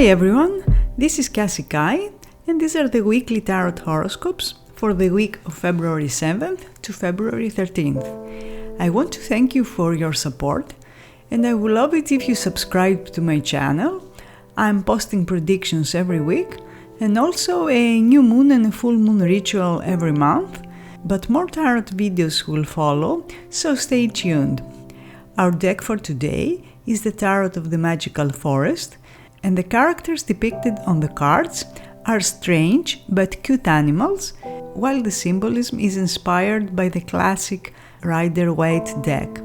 Hi everyone, this is Kassie and these are the weekly tarot horoscopes for the week of February 7th to February 13th. I want to thank you for your support and I would love it if you subscribe to my channel. I'm posting predictions every week and also a new moon and a full moon ritual every month, but more tarot videos will follow, so stay tuned. Our deck for today is the Tarot of the Magical Forest, and the characters depicted on the cards are strange but cute animals, while the symbolism is inspired by the classic Rider-Waite deck.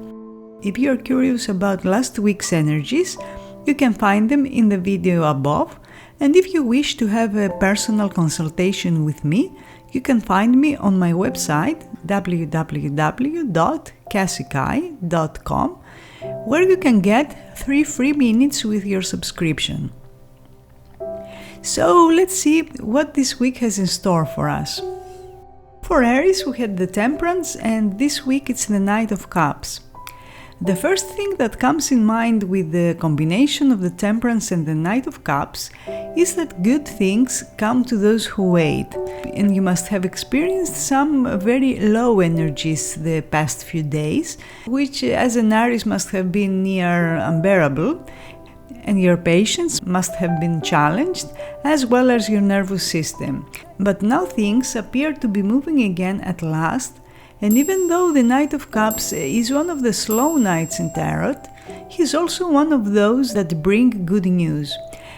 If you are curious about last week's energies, you can find them in the video above, and if you wish to have a personal consultation with me, you can find me on my website www.kassiekai.com, where you can get 3 free minutes with your subscription. So let's see what this week has in store for us. For Aries, we had the Temperance, and this week it's the Knight of Cups. The first thing that comes in mind with the combination of the Temperance and the Knight of Cups is that good things come to those who wait, and you must have experienced some very low energies the past few days, which as an Aries must have been near unbearable, and your patience must have been challenged, as well as your nervous system. But now things appear to be moving again at last, and even though the Knight of Cups is one of the slow knights in tarot, he's also one of those that bring good news,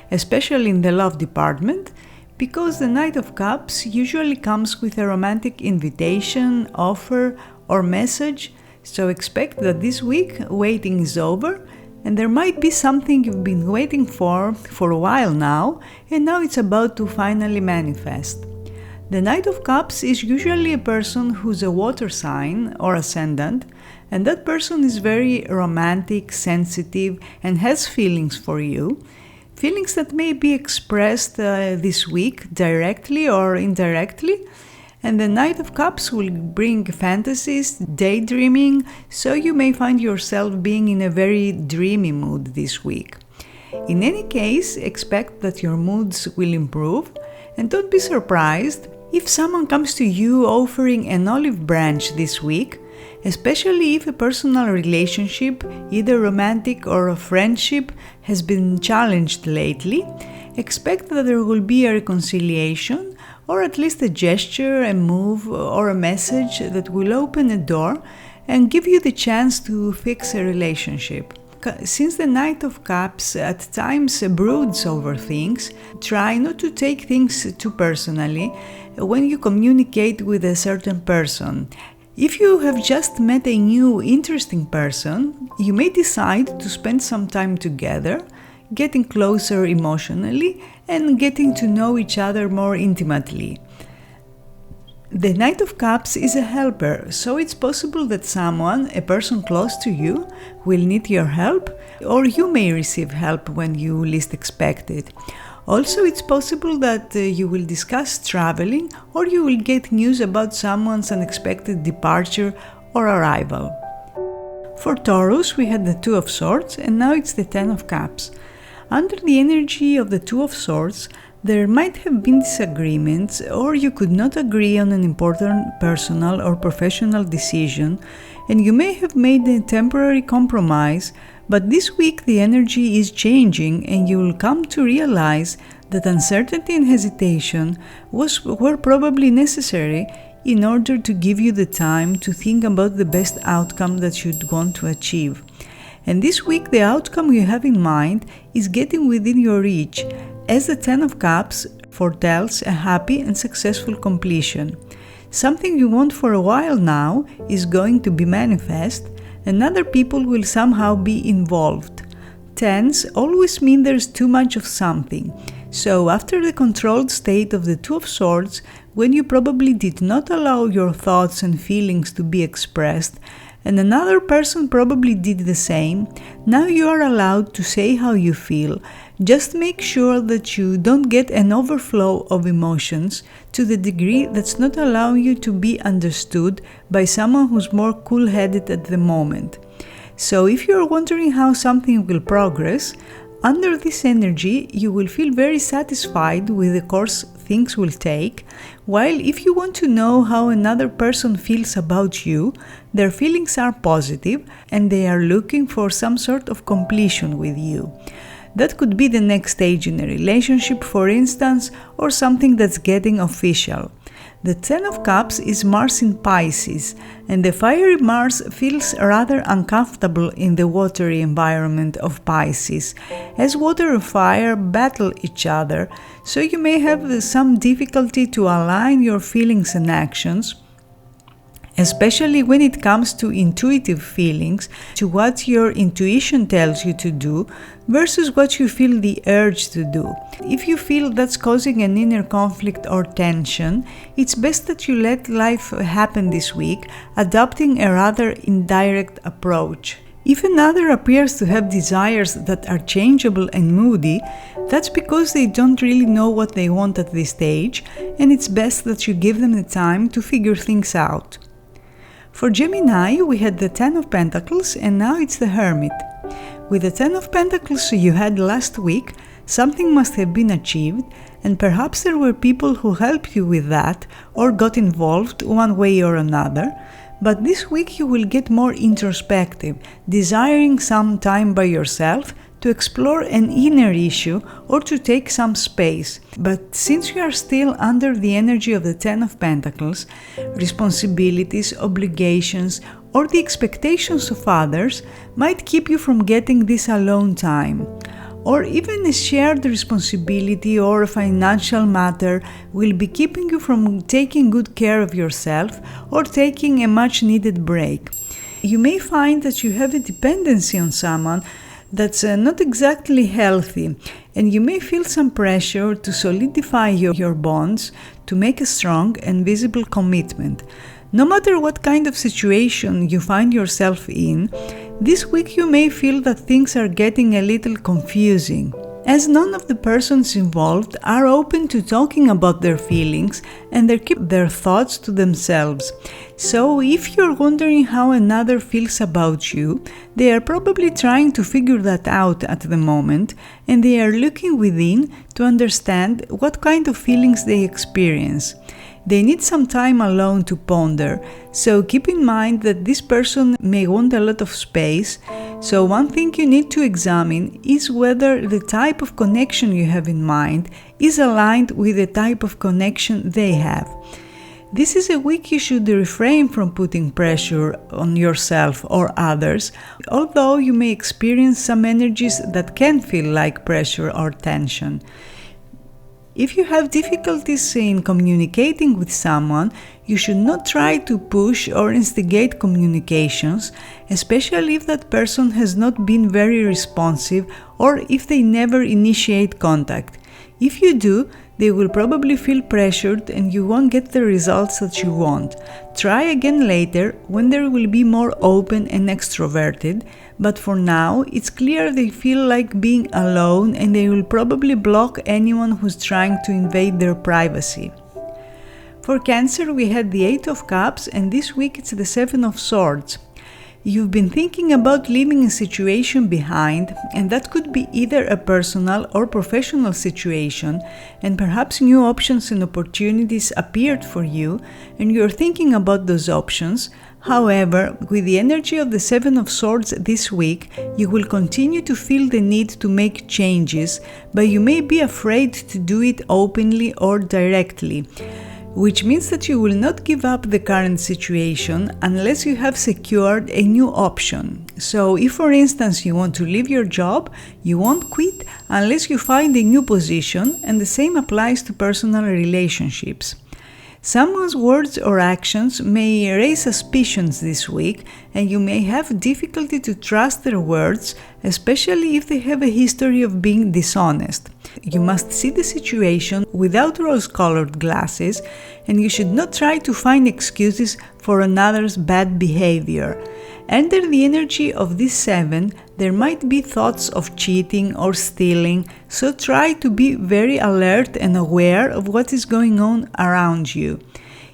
especially in the love department, because the Knight of Cups usually comes with a romantic invitation, offer, or message, so expect that this week waiting is over, and there might be something you've been waiting for a while now, and now it's about to finally manifest. The Knight of Cups is usually a person who's a water sign or ascendant, and that person is very romantic, sensitive, and has feelings for you. Feelings that may be expressed this week directly or indirectly. And the Knight of Cups will bring fantasies, daydreaming, so you may find yourself being in a very dreamy mood this week. In any case, expect that your moods will improve, and don't be surprised if someone comes to you offering an olive branch this week, especially if a personal relationship, either romantic or a friendship, has been challenged lately. Expect that there will be a reconciliation, or at least a gesture, a move, or a message that will open a door and give you the chance to fix a relationship. Since the Knight of Cups at times broods over things, try not to take things too personally when you communicate with a certain person. If you have just met a new interesting person, you may decide to spend some time together, getting closer emotionally and getting to know each other more intimately. The Knight of Cups is a helper, so it's possible that someone, a person close to you, will need your help, or you may receive help when you least expect it. Also, it's possible that you will discuss traveling, or you will get news about someone's unexpected departure or arrival. For Taurus, we had the Two of Swords, and now it's the Ten of Cups. Under the energy of the Two of Swords, there might have been disagreements, or you could not agree on an important personal or professional decision, and you may have made a temporary compromise, but this week the energy is changing and you will come to realize that uncertainty and hesitation were probably necessary in order to give you the time to think about the best outcome that you'd want to achieve. And this week the outcome you have in mind is getting within your reach, as the Ten of Cups foretells a happy and successful completion. Something you want for a while now is going to be manifest, and other people will somehow be involved. Tens always mean there's too much of something, so after the controlled state of the Two of Swords, when you probably did not allow your thoughts and feelings to be expressed, and another person probably did the same, now you are allowed to say how you feel. Just make sure that you don't get an overflow of emotions to the degree that's not allowing you to be understood by someone who's more cool-headed at the moment. So if you're wondering how something will progress, Under this energy, you will feel very satisfied with the course things will take, while if you want to know how another person feels about you, their feelings are positive and they are looking for some sort of completion with you. That could be the next stage in a relationship, for instance, or something that's getting official. The Ten of Cups is Mars in Pisces, and the fiery Mars feels rather uncomfortable in the watery environment of Pisces, as water and fire battle each other, so you may have some difficulty to align your feelings and actions, especially when it comes to intuitive feelings, to what your intuition tells you to do versus what you feel the urge to do. If you feel that's causing an inner conflict or tension, it's best that you let life happen this week, adopting a rather indirect approach. If another appears to have desires that are changeable and moody, that's because they don't really know what they want at this stage, and it's best that you give them the time to figure things out. For Gemini, we had the Ten of Pentacles and now it's the Hermit. With the Ten of Pentacles you had last week, something must have been achieved, and perhaps there were people who helped you with that or got involved one way or another, but this week you will get more introspective, desiring some time by yourself to explore an inner issue or to take some space. But since you are still under the energy of the Ten of Pentacles, responsibilities, obligations, or the expectations of others might keep you from getting this alone time. Or even a shared responsibility or a financial matter will be keeping you from taking good care of yourself or taking a much needed break. You may find that you have a dependency on someone that's not exactly healthy, and you may feel some pressure to solidify your bonds, to make a strong and visible commitment. No matter what kind of situation you find yourself in, this week you may feel that things are getting a little confusing, as none of the persons involved are open to talking about their feelings and they keep their thoughts to themselves. So if you're wondering how another feels about you, they are probably trying to figure that out at the moment, and they are looking within to understand what kind of feelings they experience. They need some time alone to ponder, so keep in mind that this person may want a lot of space. So one thing you need to examine is whether the type of connection you have in mind is aligned with the type of connection they have. This is a week you should refrain from putting pressure on yourself or others, although you may experience some energies that can feel like pressure or tension. If you have difficulties in communicating with someone, you should not try to push or instigate communications, especially if that person has not been very responsive or if they never initiate contact. If you do, they will probably feel pressured and you won't get the results that you want. Try again later when they will be more open and extroverted, but for now it's clear they feel like being alone and they will probably block anyone who's trying to invade their privacy. For Cancer, we had the Eight of Cups and this week it's the Seven of Swords. You've been thinking about leaving a situation behind, and that could be either a personal or professional situation, and perhaps new options and opportunities appeared for you, and you're thinking about those options. However, with the energy of the Seven of Swords this week, you will continue to feel the need to make changes, but you may be afraid to do it openly or directly, which means that you will not give up the current situation unless you have secured a new option. So if for instance you want to leave your job, you won't quit unless you find a new position, and the same applies to personal relationships. Someone's words or actions may raise suspicions this week, and you may have difficulty to trust their words, especially if they have a history of being dishonest. You must see the situation without rose-colored glasses, and you should not try to find excuses for another's bad behavior. Under the energy of this seven, there might be thoughts of cheating or stealing, so try to be very alert and aware of what is going on around you.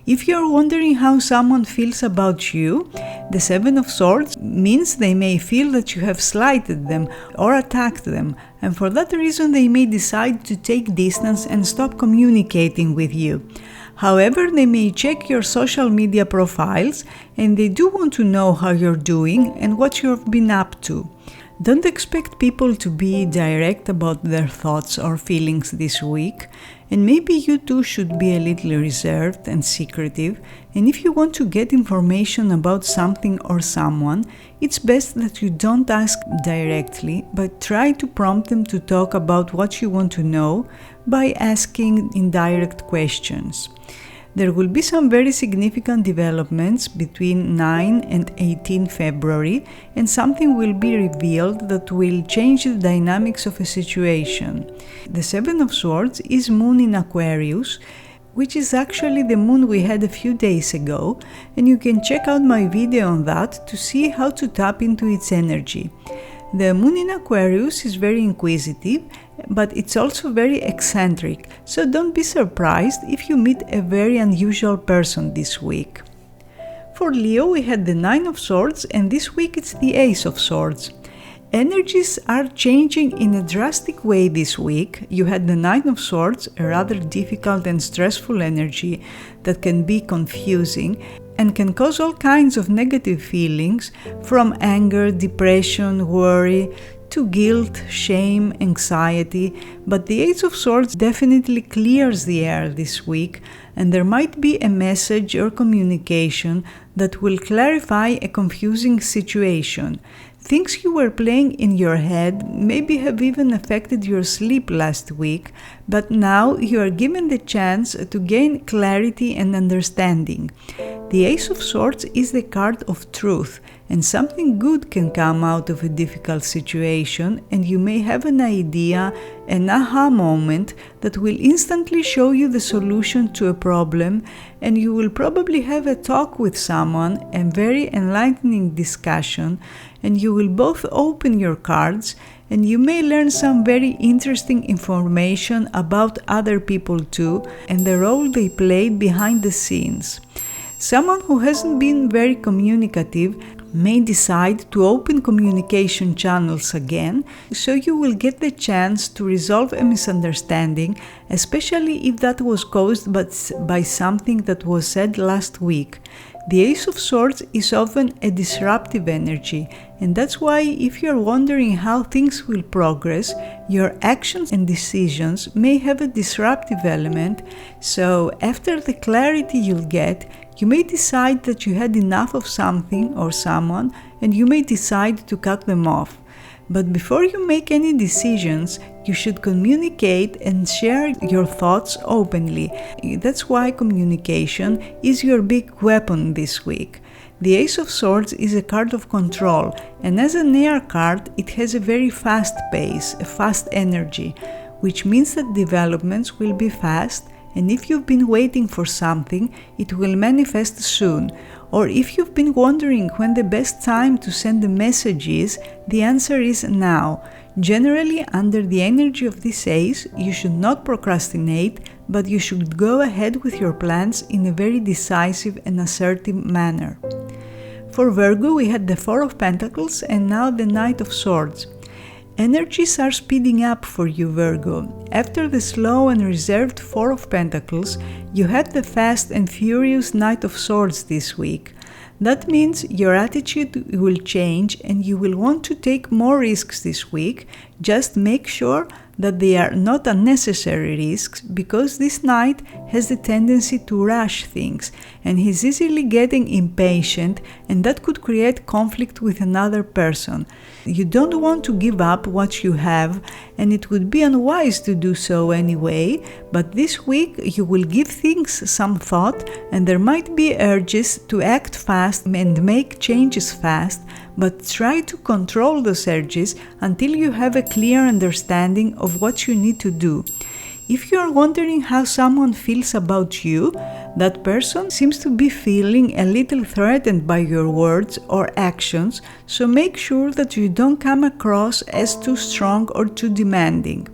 If you're wondering how someone feels about you, the Seven of Swords means they may feel that you have slighted them or attacked them, and for that reason they may decide to take distance and stop communicating with you. However, they may check your social media profiles and they do want to know how you're doing and what you've been up to. Don't expect people to be direct about their thoughts or feelings this week, and maybe you too should be a little reserved and secretive, and if you want to get information about something or someone, it's best that you don't ask directly, but try to prompt them to talk about what you want to know by asking indirect questions. There will be some very significant developments between 9 and 18 February, and something will be revealed that will change the dynamics of a situation. The Seven of Swords is Moon in Aquarius, which is actually the moon we had a few days ago, and you can check out my video on that to see how to tap into its energy. The moon in Aquarius is very inquisitive, but it's also very eccentric, so don't be surprised if you meet a very unusual person this week. For Leo, we had the Nine of Swords, and this week it's the Ace of Swords. Energies are changing in a drastic way this week. You had the Nine of Swords, a rather difficult and stressful energy that can be confusing and can cause all kinds of negative feelings, from anger, depression, worry, to guilt, shame, anxiety, but the Ace of Swords definitely clears the air this week, and there might be a message or communication that will clarify a confusing situation. Things you were playing in your head maybe have even affected your sleep last week, but now you are given the chance to gain clarity and understanding. The Ace of Swords is the card of truth, and something good can come out of a difficult situation, and you may have an idea, an aha moment that will instantly show you the solution to a problem, and you will probably have a talk with someone, a very enlightening discussion, and you will both open your cards, and you may learn some very interesting information about other people too, and the role they played behind the scenes. Someone who hasn't been very communicative may decide to open communication channels again, so you will get the chance to resolve a misunderstanding, especially if that was caused by something that was said last week. The Ace of Swords is often a disruptive energy, and that's why if you're wondering how things will progress, your actions and decisions may have a disruptive element, so after the clarity you'll get, you may decide that you had enough of something or someone, and you may decide to cut them off. But before you make any decisions, you should communicate and share your thoughts openly. That's why communication is your big weapon this week. The Ace of Swords is a card of control, and as an air card, it has a very fast pace, a fast energy, which means that developments will be fast, and if you've been waiting for something, it will manifest soon. Or if you've been wondering when the best time to send a message is, the answer is now. Generally, under the energy of this ace, you should not procrastinate, but you should go ahead with your plans in a very decisive and assertive manner. For Virgo, we had the Four of Pentacles and now the Knight of Swords. Energies are speeding up for you, Virgo. After the slow and reserved Four of Pentacles, you had the fast and furious Knight of Swords this week. That means your attitude will change and you will want to take more risks this week. Just make sure that they are not unnecessary risks, because this knight has the tendency to rush things and he's easily getting impatient, and that could create conflict with another person. You don't want to give up what you have, and it would be unwise to do so anyway, but this week you will give things some thought, and there might be urges to act fast and make changes fast, but try to control those urges until you have a clear understanding of what you need to do. If you are wondering how someone feels about you, that person seems to be feeling a little threatened by your words or actions, so make sure that you don't come across as too strong or too demanding.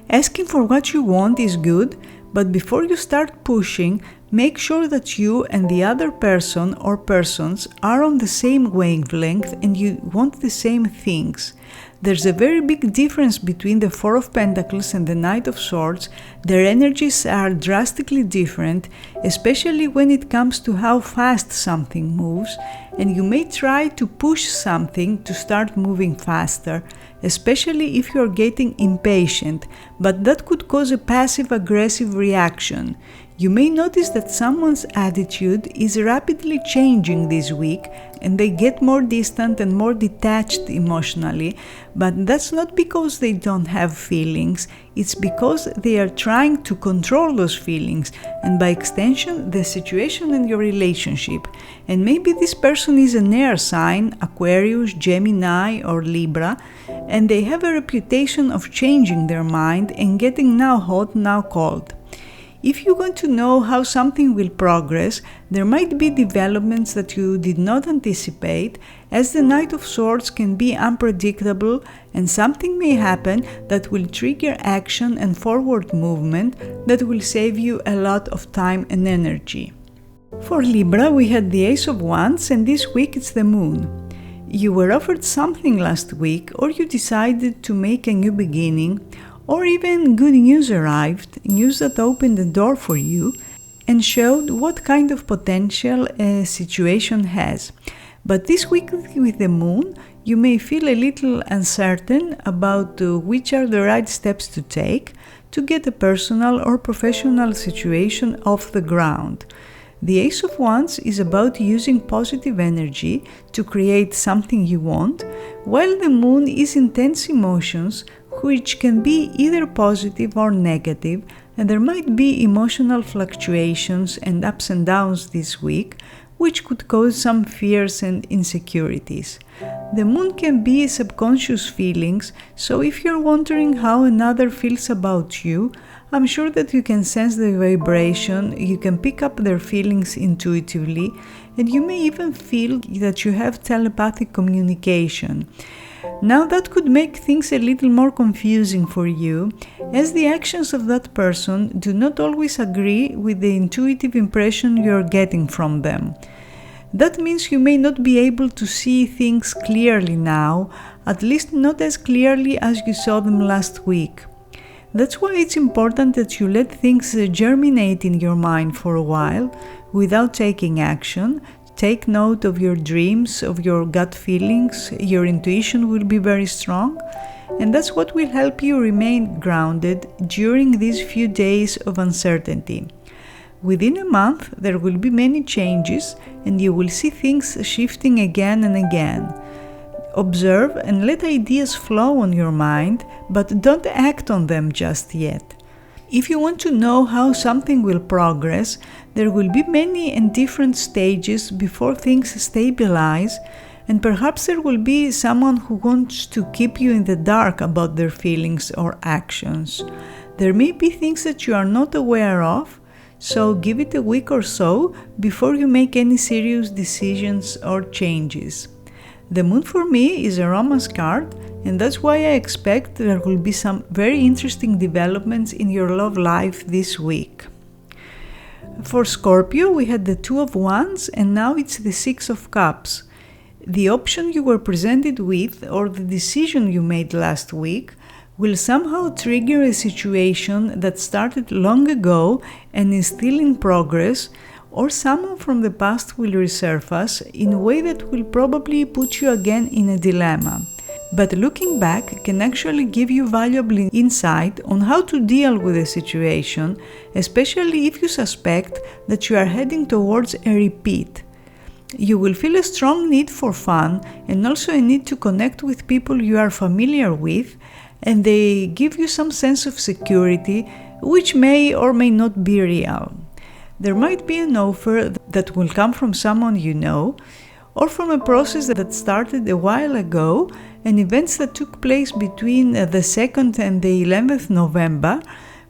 Asking for what you want is good, but before you start pushing, Make sure that you and the other person or persons are on the same wavelength and you want the same things. There's a very big difference between the Four of Pentacles and the Knight of Swords. Their energies are drastically different, especially when it comes to how fast something moves, and you may try to push something to start moving faster, especially if you're getting impatient, but that could cause a passive-aggressive reaction. You may notice that someone's attitude is rapidly changing this week and they get more distant and more detached emotionally, but that's not because they don't have feelings, it's because they are trying to control those feelings and by extension the situation and your relationship. And maybe this person is an air sign, Aquarius, Gemini or Libra, and they have a reputation of changing their mind and getting now hot, now cold. If you want to know how something will progress, there might be developments that you did not anticipate, as the Knight of Swords can be unpredictable and something may happen that will trigger action and forward movement that will save you a lot of time and energy. For Libra, we had the Ace of Wands and this week it's the Moon. You were offered something last week or you decided to make a new beginning, or even good news arrived, news that opened the door for you and showed what kind of potential a situation has. But this week with the Moon, you may feel a little uncertain about which are the right steps to take to get a personal or professional situation off the ground. The Ace of Wands is about using positive energy to create something you want, while the Moon is intense emotions which can be either positive or negative, and there might be emotional fluctuations and ups and downs this week, which could cause some fears and insecurities. The Moon can be subconscious feelings, so if you're wondering how another feels about you, I'm sure that you can sense the vibration, you can pick up their feelings intuitively, and you may even feel that you have telepathic communication. Now that could make things a little more confusing for you, as the actions of that person do not always agree with the intuitive impression you're getting from them. That means you may not be able to see things clearly now, at least not as clearly as you saw them last week. That's why it's important that you let things germinate in your mind for a while, without taking action. Take note of your dreams, of your gut feelings, your intuition will be very strong, and that's what will help you remain grounded during these few days of uncertainty. Within a month, there will be many changes and you will see things shifting again and again. Observe and let ideas flow on your mind, but don't act on them just yet. If you want to know how something will progress, there will be many and different stages before things stabilize, and perhaps there will be someone who wants to keep you in the dark about their feelings or actions. There may be things that you are not aware of, so give it a week or so before you make any serious decisions or changes. The Moon for me is a romance card, and that's why I expect there will be some very interesting developments in your love life this week. For Scorpio, we had the Two of Wands and now it's the Six of Cups. The option you were presented with or the decision you made last week will somehow trigger a situation that started long ago and is still in progress, or someone from the past will resurface in a way that will probably put you again in a dilemma. But looking back can actually give you valuable insight on how to deal with a situation, especially if you suspect that you are heading towards a repeat. You will feel a strong need for fun and also a need to connect with people you are familiar with, and they give you some sense of security, which may or may not be real. There might be an offer that will come from someone you know, or from a process that started a while ago, and events that took place between the 2nd and the 11th November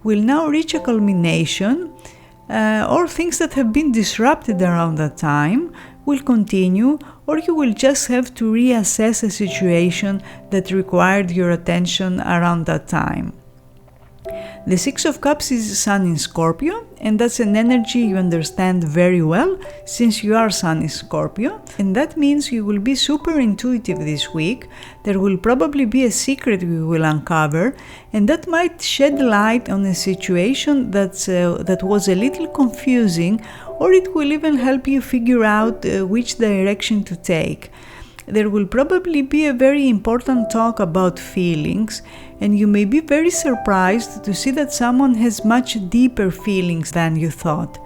will now reach a culmination, or things that have been disrupted around that time will continue, or you will just have to reassess a situation that required your attention around that time. The Six of Cups is Sun in Scorpio, and that's an energy you understand very well since your Sun is Scorpio, and that means you will be super intuitive this week. There will probably be a secret you will uncover, and that might shed light on a situation that was a little confusing, or it will even help you figure out which direction to take. There will probably be a very important talk about feelings, and you may be very surprised to see that someone has much deeper feelings than you thought.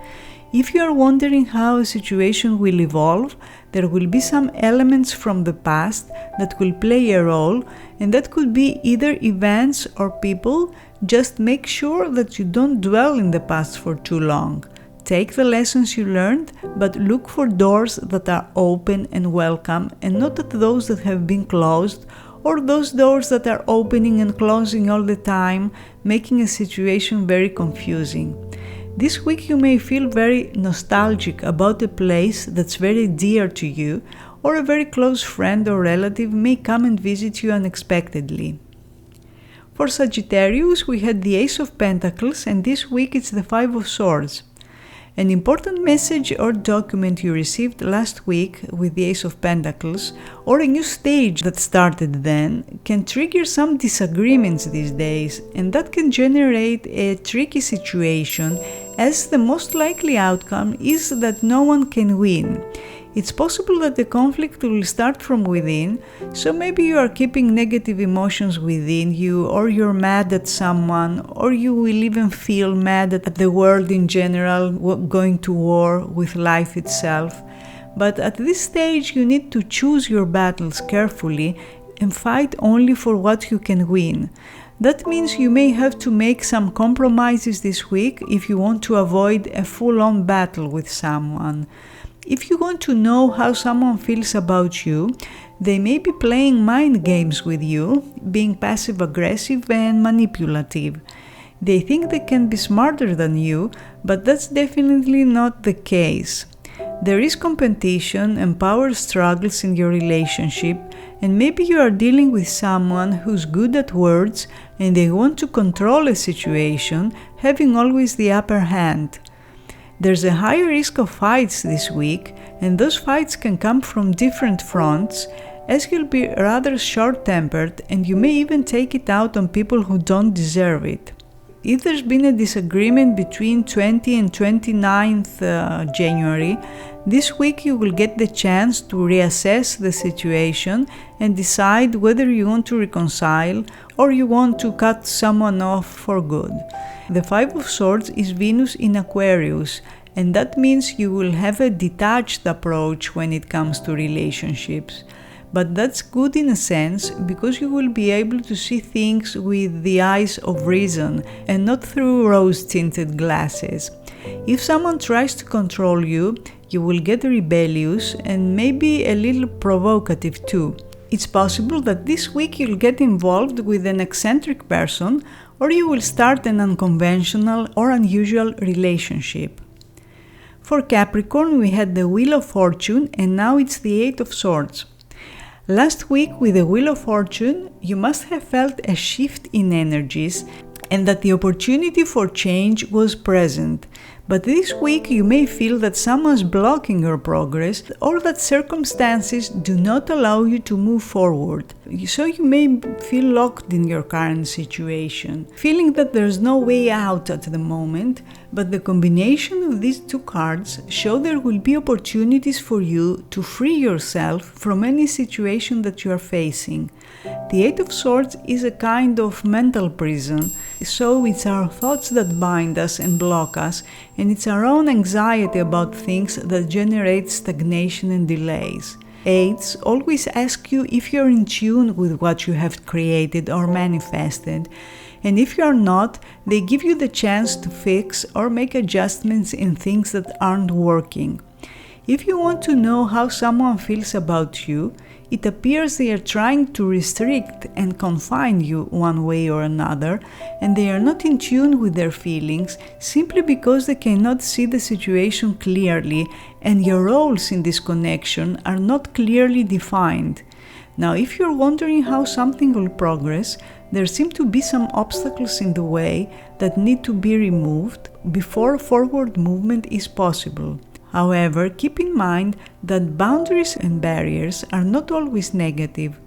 If you are wondering how a situation will evolve, there will be some elements from the past that will play a role, and that could be either events or people. Just make sure that you don't dwell in the past for too long. Take the lessons you learned, but look for doors that are open and welcome, and not at those that have been closed, or those doors that are opening and closing all the time, making a situation very confusing. This week you may feel very nostalgic about a place that's very dear to you, or a very close friend or relative may come and visit you unexpectedly. For Sagittarius, we had the Ace of Pentacles, and this week it's the Five of Swords. An important message or document you received last week with the Ace of Pentacles, or a new stage that started then, can trigger some disagreements these days, and that can generate a tricky situation, as the most likely outcome is that no one can win. It's possible that the conflict will start from within, so maybe you are keeping negative emotions within you, or you're mad at someone, or you will even feel mad at the world in general, going to war with life itself. But at this stage you need to choose your battles carefully and fight only for what you can win. That means you may have to make some compromises this week if you want to avoid a full-on battle with someone. If you want to know how someone feels about you, they may be playing mind games with you, being passive-aggressive and manipulative. They think they can be smarter than you, but that's definitely not the case. There is competition and power struggles in your relationship, and maybe you are dealing with someone who's good at words and they want to control a situation, having always the upper hand. There's a high risk of fights this week, and those fights can come from different fronts, as you'll be rather short-tempered and you may even take it out on people who don't deserve it. If there's been a disagreement between 20 and 29th January, this week you will get the chance to reassess the situation and decide whether you want to reconcile or you want to cut someone off for good. The Five of Swords is Venus in Aquarius, and that means you will have a detached approach when it comes to relationships. But that's good in a sense, because you will be able to see things with the eyes of reason and not through rose-tinted glasses. If someone tries to control you, you will get rebellious and maybe a little provocative too. It's possible that this week you'll get involved with an eccentric person, or you will start an unconventional or unusual relationship. For Capricorn, we had the Wheel of Fortune, and now it's the Eight of Swords. Last week with the Wheel of Fortune, you must have felt a shift in energies and that the opportunity for change was present. But this week you may feel that someone's blocking your progress or that circumstances do not allow you to move forward. So you may feel locked in your current situation, feeling that there's no way out at the moment, but the combination of these two cards show there will be opportunities for you to free yourself from any situation that you are facing. The Eight of Swords is a kind of mental prison, so it's our thoughts that bind us and block us, and it's our own anxiety about things that generate stagnation and delays. Eights always ask you if you're in tune with what you have created or manifested, and if you are not, they give you the chance to fix or make adjustments in things that aren't working. If you want to know how someone feels about you, it appears they are trying to restrict and confine you one way or another, and they are not in tune with their feelings simply because they cannot see the situation clearly, and your roles in this connection are not clearly defined. Now, if you're wondering how something will progress, there seem to be some obstacles in the way that need to be removed before forward movement is possible. However, keep in mind that boundaries and barriers are not always negative.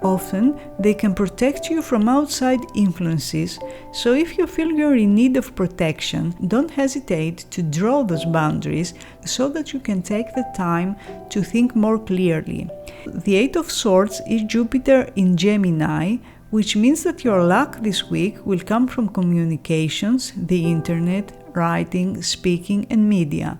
Often, they can protect you from outside influences, so if you feel you're in need of protection, don't hesitate to draw those boundaries so that you can take the time to think more clearly. The Eight of Swords is Jupiter in Gemini, which means that your luck this week will come from communications, the internet, writing, speaking, and media.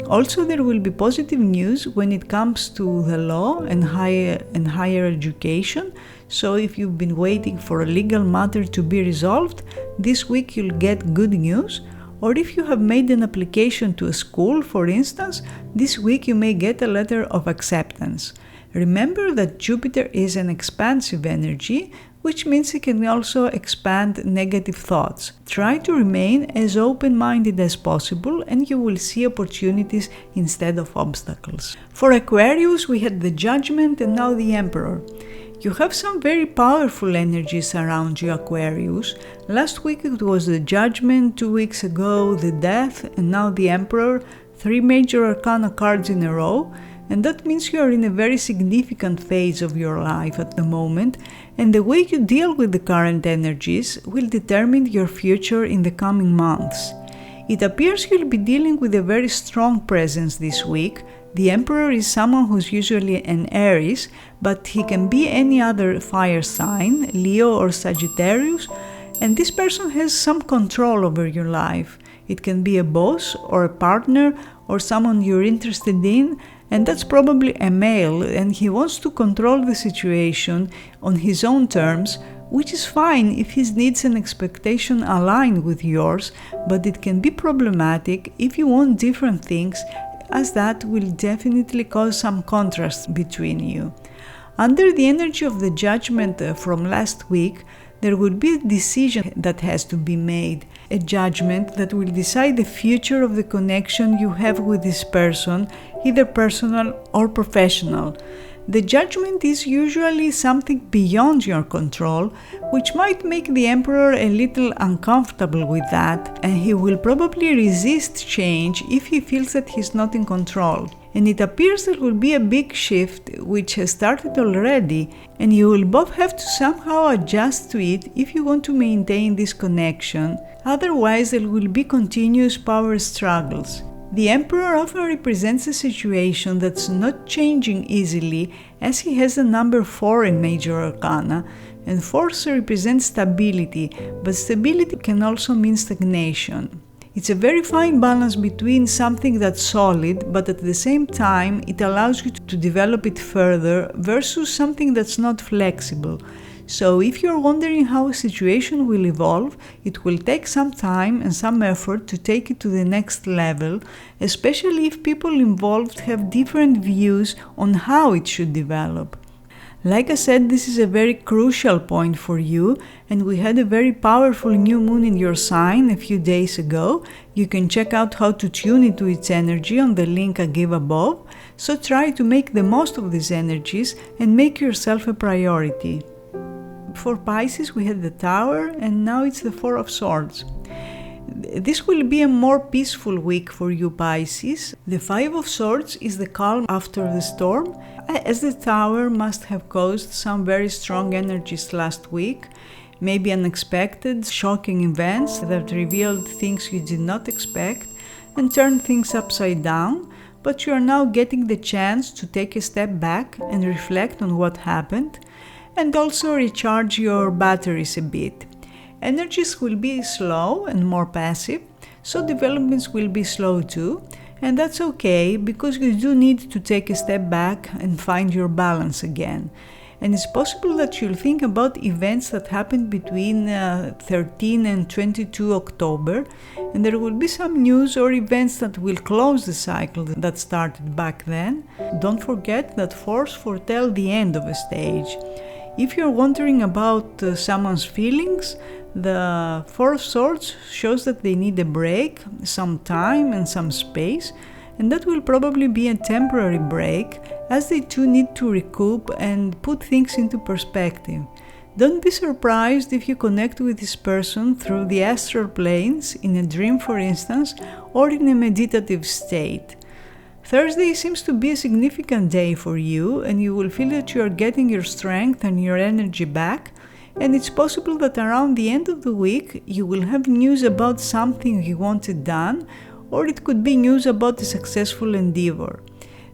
Also, there will be positive news when it comes to the law and higher education. So if you've been waiting for a legal matter to be resolved, this week you'll get good news. Or if you have made an application to a school, for instance, this week you may get a letter of acceptance. Remember that Jupiter is an expansive energy, which means it can also expand negative thoughts. Try to remain as open-minded as possible and you will see opportunities instead of obstacles. For Aquarius, we had the Judgment and now the Emperor. You have some very powerful energies around you, Aquarius. Last week it was the Judgment, 2 weeks ago the Death, and now the Emperor, 3 major arcana cards in a row. And that means you are in a very significant phase of your life at the moment, and the way you deal with the current energies will determine your future in the coming months. It appears you'll be dealing with a very strong presence this week. The Emperor is someone who's usually an Aries, but he can be any other fire sign, Leo or Sagittarius, and this person has some control over your life. It can be a boss or a partner or someone you're interested in, and that's probably a male, and he wants to control the situation on his own terms, which is fine if his needs and expectations align with yours, but it can be problematic if you want different things, as that will definitely cause some contrast between you. Under the energy of the Judgment from last week, there will be a decision that has to be made, a judgment that will decide the future of the connection you have with this person, either personal or professional. The judgment is usually something beyond your control, which might make the Emperor a little uncomfortable with that, and he will probably resist change if he feels that he's not in control. And it appears there will be a big shift, which has started already, and you will both have to somehow adjust to it if you want to maintain this connection. Otherwise, there will be continuous power struggles. The Emperor often represents a situation that's not changing easily, as he has the number 4 in major arcana, and 4 represents stability, but stability can also mean stagnation. It's a very fine balance between something that's solid, but at the same time it allows you to develop it further, versus something that's not flexible. So if you're wondering how a situation will evolve, it will take some time and some effort to take it to the next level, especially if people involved have different views on how it should develop. Like I said, this is a very crucial point for you, and we had a very powerful new moon in your sign a few days ago. You can check out how to tune into its energy on the link I gave above, so try to make the most of these energies and make yourself a priority. For Pisces, we had the Tower, and now it's the Four of Swords. This will be a more peaceful week for you, Pisces. The Five of Swords is the calm after the storm, as the Tower must have caused some very strong energies last week, maybe unexpected, shocking events that revealed things you did not expect and turned things upside down, but you are now getting the chance to take a step back and reflect on what happened, and also recharge your batteries a bit. Energies will be slow and more passive, so developments will be slow too, and that's okay because you do need to take a step back and find your balance again. And it's possible that you'll think about events that happened between 13 and 22 October, and there will be some news or events that will close the cycle that started back then. Don't forget that fours foretell the end of a stage. If you're wondering about someone's feelings, the Four of Swords shows that they need a break, some time and some space, and that will probably be a temporary break, as they too need to recoup and put things into perspective. Don't be surprised if you connect with this person through the astral planes, in a dream for instance, or in a meditative state. Thursday seems to be a significant day for you, and you will feel that you are getting your strength and your energy back, and it's possible that around the end of the week you will have news about something you wanted done, or it could be news about a successful endeavor.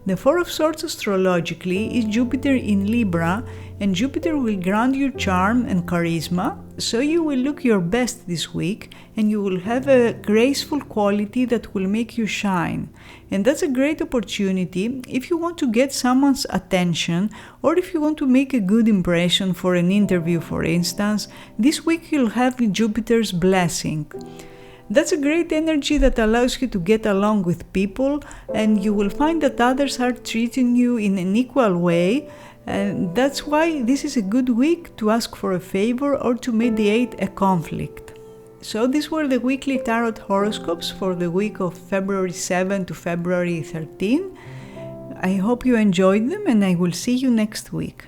The Four of Swords astrologically is Jupiter in Libra, and Jupiter will grant you charm and charisma, so you will look your best this week and you will have a graceful quality that will make you shine. And that's a great opportunity if you want to get someone's attention, or if you want to make a good impression for an interview, for instance. This week you'll have Jupiter's blessing. That's a great energy that allows you to get along with people, and you will find that others are treating you in an equal way, and that's why this is a good week to ask for a favor or to mediate a conflict. So these were the weekly tarot horoscopes for the week of February 7 to February 13. I hope you enjoyed them, and I will see you next week.